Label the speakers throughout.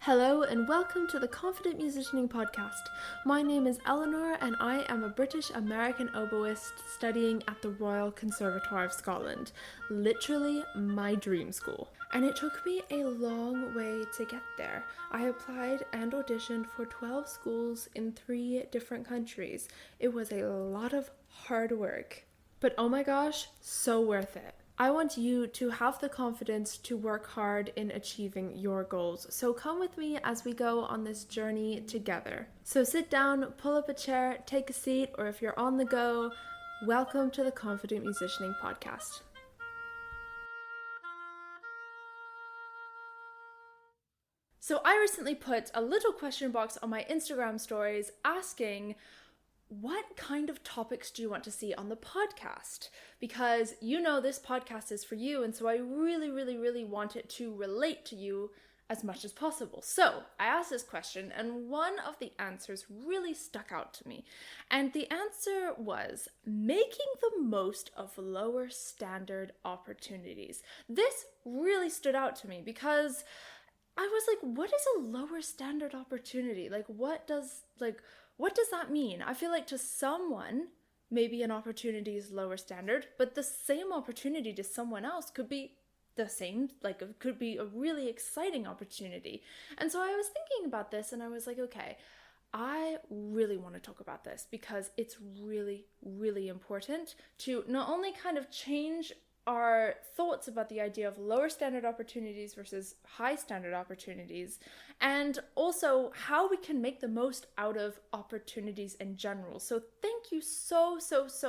Speaker 1: Hello and welcome to the Confident Musicianing Podcast. My name is Eleanor and I am a British American oboist studying at the Royal Conservatoire of Scotland, literally my dream school. And it took me a long way to get there. I applied and auditioned for 12 schools in 3 different countries. It was a lot of hard work, but oh my gosh, so worth it. I want you to have the confidence to work hard in achieving your goals. So come with me as we go on this journey together. So sit down, pull up a chair, take a seat, or if you're on the go, welcome to the Confident Musicianing Podcast. So I recently put a little question box on my Instagram stories asking, what kind of topics do you want to see on the podcast? Because you know this podcast is for you, and so I really want it to relate to you as much as possible. So I asked this question, and one of the answers really stuck out to me. And the answer was making the most of lower standard opportunities. This really stood out to me because I was like, what is a lower standard opportunity? What does that mean? I feel like to someone, maybe an opportunity is lower standard, but the same opportunity to someone else could be the same, it could be a really exciting opportunity. And so I was thinking about this and I was like, okay, I really want to talk about this because it's really important to not only kind of change our thoughts about the idea of lower standard opportunities versus high standard opportunities, and also how we can make the most out of opportunities in general. So thank you so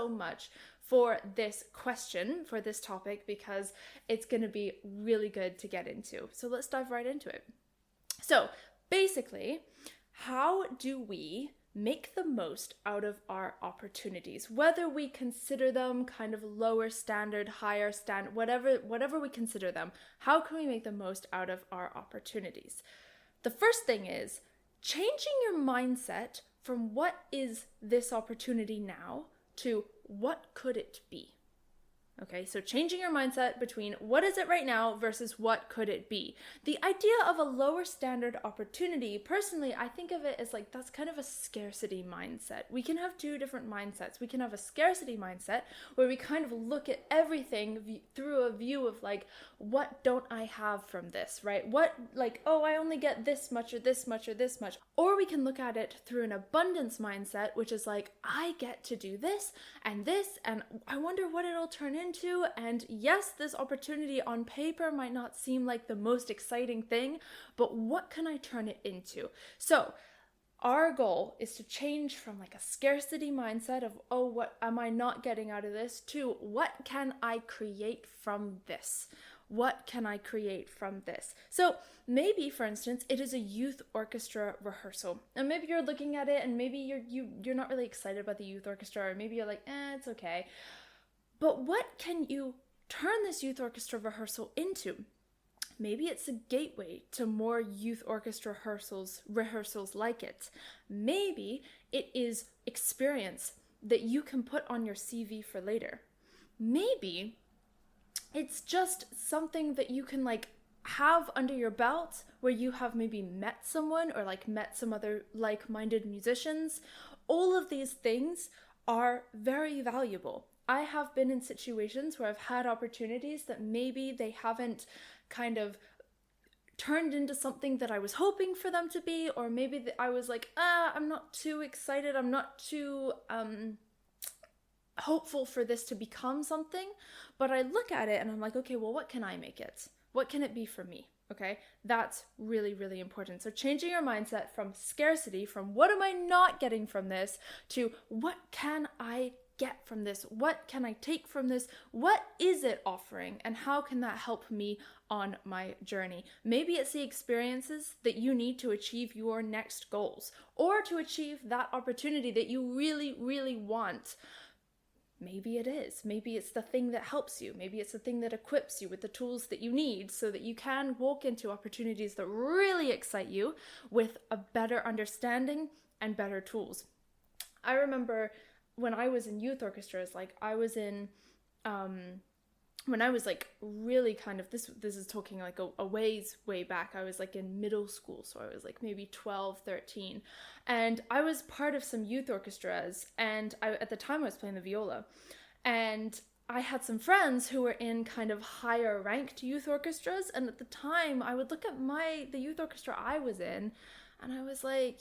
Speaker 1: much for this question, for this topic, because it's going to be really good to get into. So let's dive right into it. So basically, how do we make the most out of our opportunities, whether we consider them kind of lower standard, higher standard, whatever we consider them? How can we make the most out of our opportunities? The first thing is changing your mindset from what is this opportunity now to what could it be? Okay, so changing your mindset between what is it right now versus what could it be. The idea of a lower standard opportunity, personally, I think of it as that's kind of a scarcity mindset. We can have 2 different mindsets. We can have a scarcity mindset where we kind of look at everything through a view of what don't I have from this, right? I only get this much or this much or this much. Or we can look at it through an abundance mindset, which is I get to do this, and I wonder what it'll turn into. And yes, this opportunity on paper might not seem like the most exciting thing, but what can I turn it into? So our goal is to change from a scarcity mindset of, oh, what am I not getting out of this, to what can I create from this? What can I create from this? So maybe, for instance, it is a youth orchestra rehearsal. And maybe you're looking at it and maybe you're not really excited about the youth orchestra, or maybe you're it's okay. But what can you turn this youth orchestra rehearsal into? Maybe it's a gateway to more youth orchestra rehearsals like it. Maybe it is experience that you can put on your CV for later. Maybe it's just something that you can have under your belt where you have maybe met someone or met some other like-minded musicians. All of these things are very valuable. I have been in situations where I've had opportunities that maybe they haven't kind of turned into something that I was hoping for them to be, or maybe I was I'm not too excited, I'm not too hopeful for this to become something, but I look at it and I'm okay, well, what can I make it? What can it be for me? Okay, that's really important. So changing your mindset from scarcity, from what am I not getting from this, to what can I get from this? What can I take from this? What is it offering? And how can that help me on my journey? Maybe it's the experiences that you need to achieve your next goals, or to achieve that opportunity that you really want. Maybe it is. Maybe it's the thing that helps you. Maybe it's the thing that equips you with the tools that you need so that you can walk into opportunities that really excite you with a better understanding and better tools. I remember when I was in youth orchestras, I was in when I was like really kind of, this is talking like a ways way back. I was like in middle school, so I was like maybe 12, 13, and I was part of some youth orchestras, and at the time I was playing the viola, and I had some friends who were in kind of higher ranked youth orchestras, and at the time I would look at the youth orchestra I was in, and I was like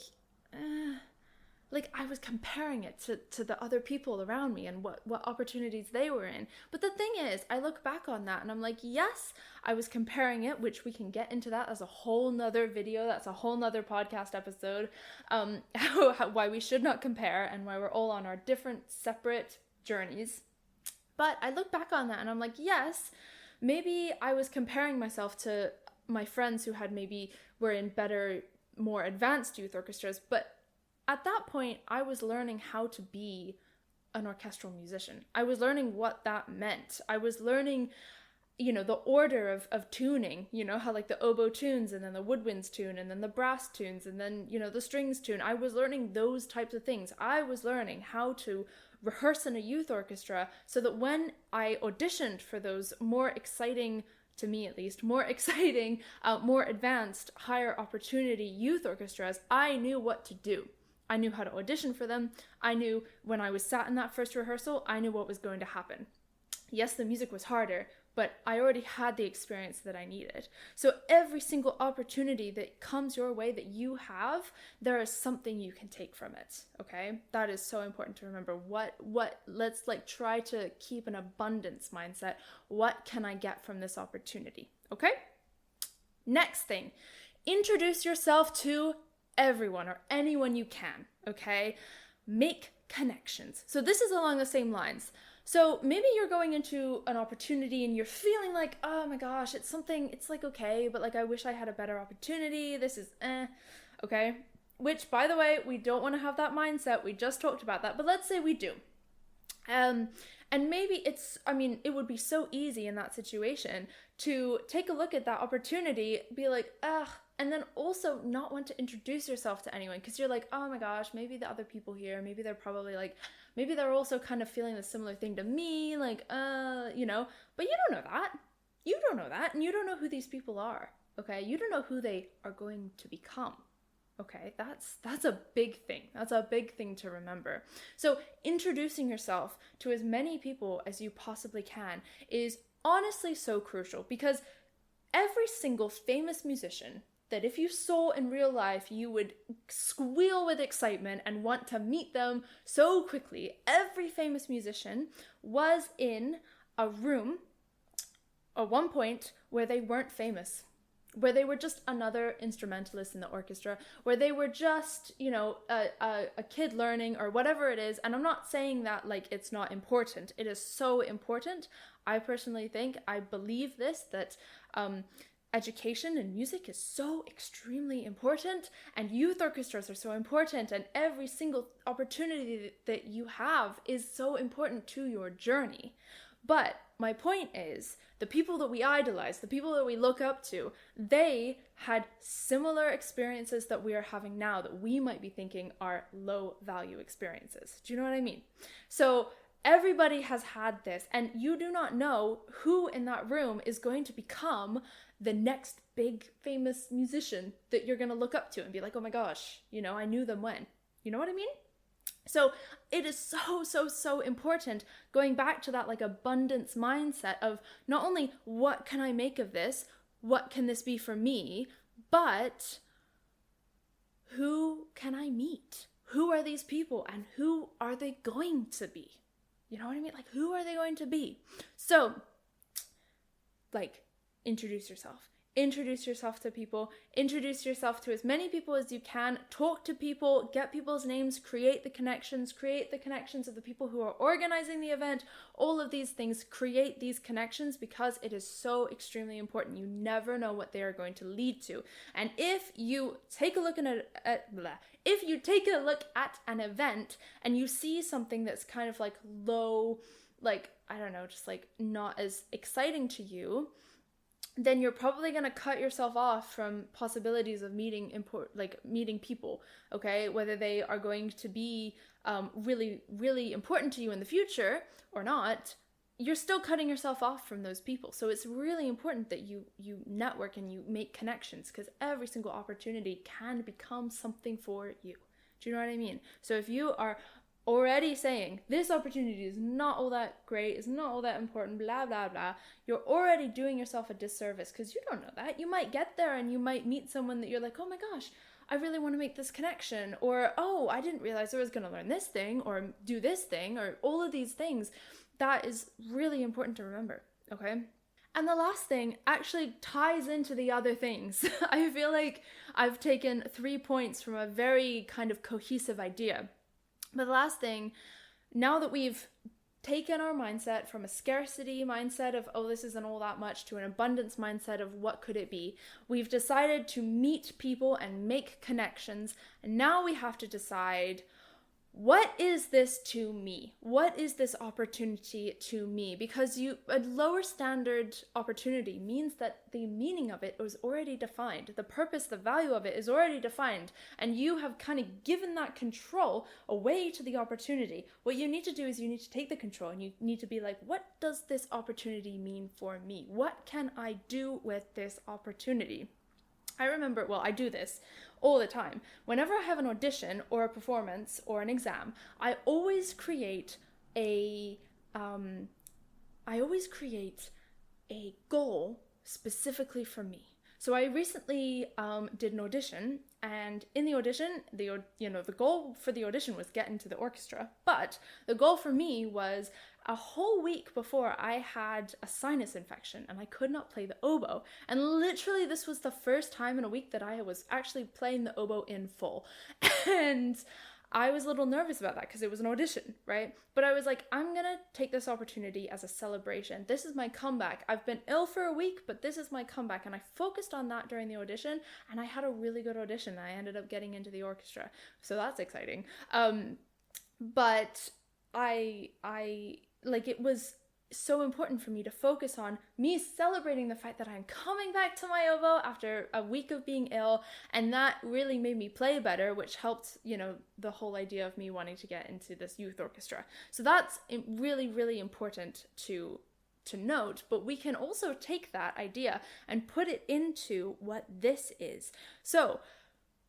Speaker 1: I was comparing it to the other people around me and what opportunities they were in. But the thing is, I look back on that and I'm like, yes, I was comparing it, which we can get into that as a whole nother video. That's a whole nother podcast episode, why we should not compare and why we're all on our different separate journeys. But I look back on that and I'm like, yes, maybe I was comparing myself to my friends who were in better, more advanced youth orchestras. But at that point, I was learning how to be an orchestral musician. I was learning what that meant. I was learning, the order of tuning, how like the oboe tunes and then the woodwinds tune and then the brass tunes and then, the strings tune. I was learning those types of things. I was learning how to rehearse in a youth orchestra so that when I auditioned for those more exciting, to me at least, more exciting, more advanced, higher opportunity youth orchestras, I knew what to do. I knew how to audition for them. I knew when I was sat in that first rehearsal, I knew what was going to happen. Yes, the music was harder, but I already had the experience that I needed. So every single opportunity that comes your way that you have, there is something you can take from it, okay? That is so important to remember. Let's try to keep an abundance mindset. What can I get from this opportunity, okay? Next thing, introduce yourself to everyone or anyone you can, okay? Make connections. So this is along the same lines. So maybe you're going into an opportunity and you're feeling like, oh my gosh, it's like okay, but like I wish I had a better opportunity. This is okay? Which, by the way, we don't want to have that mindset. We just talked about that, but let's say we do. And maybe it would be so easy in that situation to take a look at that opportunity, be like, ugh, and then also not want to introduce yourself to anyone because you're like, oh my gosh, maybe the other people here, maybe they're probably like, maybe they're also kind of feeling the similar thing to me, like, but you don't know that. You don't know that, and you don't know who these people are, okay? You don't know who they are going to become. Okay, that's a big thing. That's a big thing to remember. So introducing yourself to as many people as you possibly can is honestly so crucial because every single famous musician that if you saw in real life, you would squeal with excitement and want to meet them so quickly. Every famous musician was in a room at one point where they weren't famous, where they were just another instrumentalist in the orchestra, where they were just, a kid learning or whatever it is. And I'm not saying that like it's not important. It is so important. I personally think, I believe this, that education and music is so extremely important, and youth orchestras are so important, and every single opportunity that you have is so important to your journey. But my point is, the people that we idolize, the people that we look up to, they had similar experiences that we are having now that we might be thinking are low value experiences. Do you know what I mean? So everybody has had this, and you do not know who in that room is going to become the next big famous musician that you're going to look up to and be like, oh my gosh, I knew them when. You know what I mean? So it is so important, going back to that like abundance mindset of not only what can I make of this, what can this be for me, but who can I meet? Who are these people and who are they going to be? You know what I mean? Like, who are they going to be? So, like, introduce yourself. Introduce yourself to people. Introduce yourself to as many people as you can. Talk to people. Get people's names. Create the connections. Create the connections of the people who are organizing the event. All of these things. Create these connections because it is so extremely important. You never know what they are going to lead to. And if you take a look if you take a look at an event and you see something that's kind of like low, like, I don't know, just like not as exciting to you, then you're probably going to cut yourself off from possibilities of meeting people, okay? Whether they are going to be really, really important to you in the future or not, you're still cutting yourself off from those people. So it's really important that you network and you make connections, because every single opportunity can become something for you. Do you know what I mean? So if you are already saying this opportunity is not all that great, it's not all that important, blah blah blah, you're already doing yourself a disservice, because you don't know that. You might get there and you might meet someone that you're like, oh my gosh, I really want to make this connection, or oh, I didn't realize I was going to learn this thing or do this thing, or all of these things. That is really important to remember, okay? And the last thing actually ties into the other things. I feel like I've taken 3 points from a very kind of cohesive idea. But the last thing, now that we've taken our mindset from a scarcity mindset of, oh, this isn't all that much, to an abundance mindset of what could it be, we've decided to meet people and make connections. And now we have to decide, what is this to me? What is this opportunity to me? Because a lower standard opportunity means that the meaning of it was already defined. The purpose, the value of it is already defined. And you have kind of given that control away to the opportunity. What you need to do is you need to take the control and you need to be like, what does this opportunity mean for me? What can I do with this opportunity? I remember, well, I do this all the time. Whenever I have an audition or a performance or an exam, I always create a goal specifically for me. So I recently did an audition, and in the audition, the goal for the audition was get into the orchestra, but the goal for me was a whole week before I had a sinus infection and I could not play the oboe. And literally this was the first time in a week that I was actually playing the oboe in full. And I was a little nervous about that because it was an audition, right? But I was like, I'm gonna take this opportunity as a celebration. This is my comeback. I've been ill for a week, but this is my comeback. And I focused on that during the audition, and I had a really good audition. I ended up getting into the orchestra. So that's exciting. But it was so important for me to focus on me celebrating the fact that I'm coming back to my oboe after a week of being ill, and that really made me play better, which helped, the whole idea of me wanting to get into this youth orchestra. So that's really, really important to note, but we can also take that idea and put it into what this is. So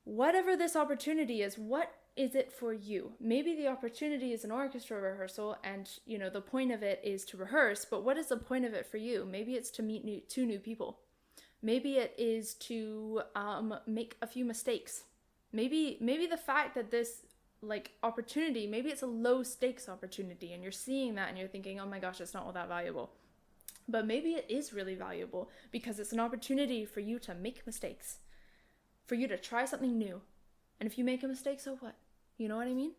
Speaker 1: whatever this opportunity is, what is it for you? Maybe the opportunity is an orchestra rehearsal and, the point of it is to rehearse, but what is the point of it for you? Maybe it's to meet two new people. Maybe it is to make a few mistakes. Maybe the fact that this opportunity, maybe it's a low stakes opportunity and you're seeing that and you're thinking, oh my gosh, it's not all that valuable. But maybe it is really valuable because it's an opportunity for you to make mistakes, for you to try something new. And if you make a mistake, so what? You know what I mean?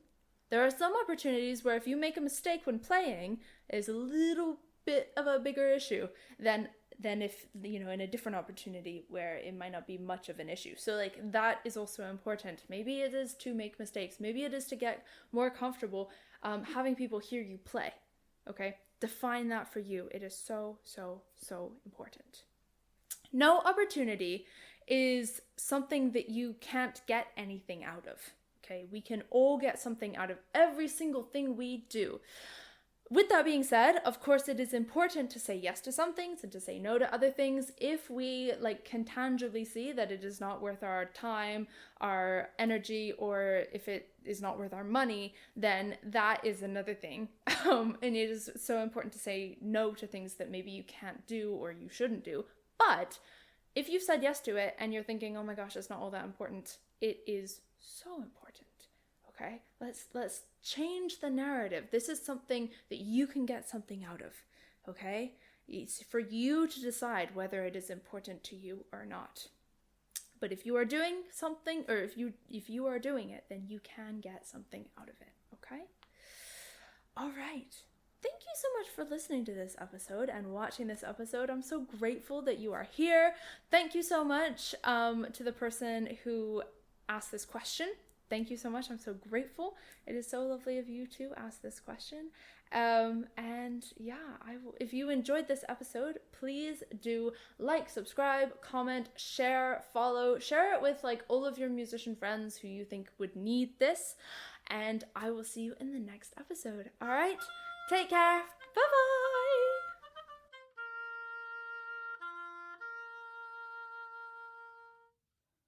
Speaker 1: There are some opportunities where if you make a mistake when playing, is a little bit of a bigger issue than if, in a different opportunity where it might not be much of an issue. So that is also important. Maybe it is to make mistakes. Maybe it is to get more comfortable having people hear you play. Okay? Define that for you. It is so, so, so important. No opportunity is something that you can't get anything out of. Okay, we can all get something out of every single thing we do. With that being said, of course, it is important to say yes to some things and to say no to other things if we can tangibly see that it is not worth our time, our energy, or if it is not worth our money, then that is another thing. And it is so important to say no to things that maybe you can't do or you shouldn't do. But if you've said yes to it and you're thinking, oh my gosh, it's not all that important, it is so important, okay? Let's change the narrative. This is something that you can get something out of, okay? It's for you to decide whether it is important to you or not. But if you are doing something, or if you are doing it, then you can get something out of it, okay? All right. Thank you so much for listening to this episode and watching this episode. I'm so grateful that you are here. Thank you so much to the person who asked this question. Thank you so much. I'm so grateful. It is so lovely of you to ask this question. And yeah, if you enjoyed this episode, please do subscribe, comment, share, follow, share it with all of your musician friends who you think would need this. And I will see you in the next episode. All right. Take care. Bye-bye.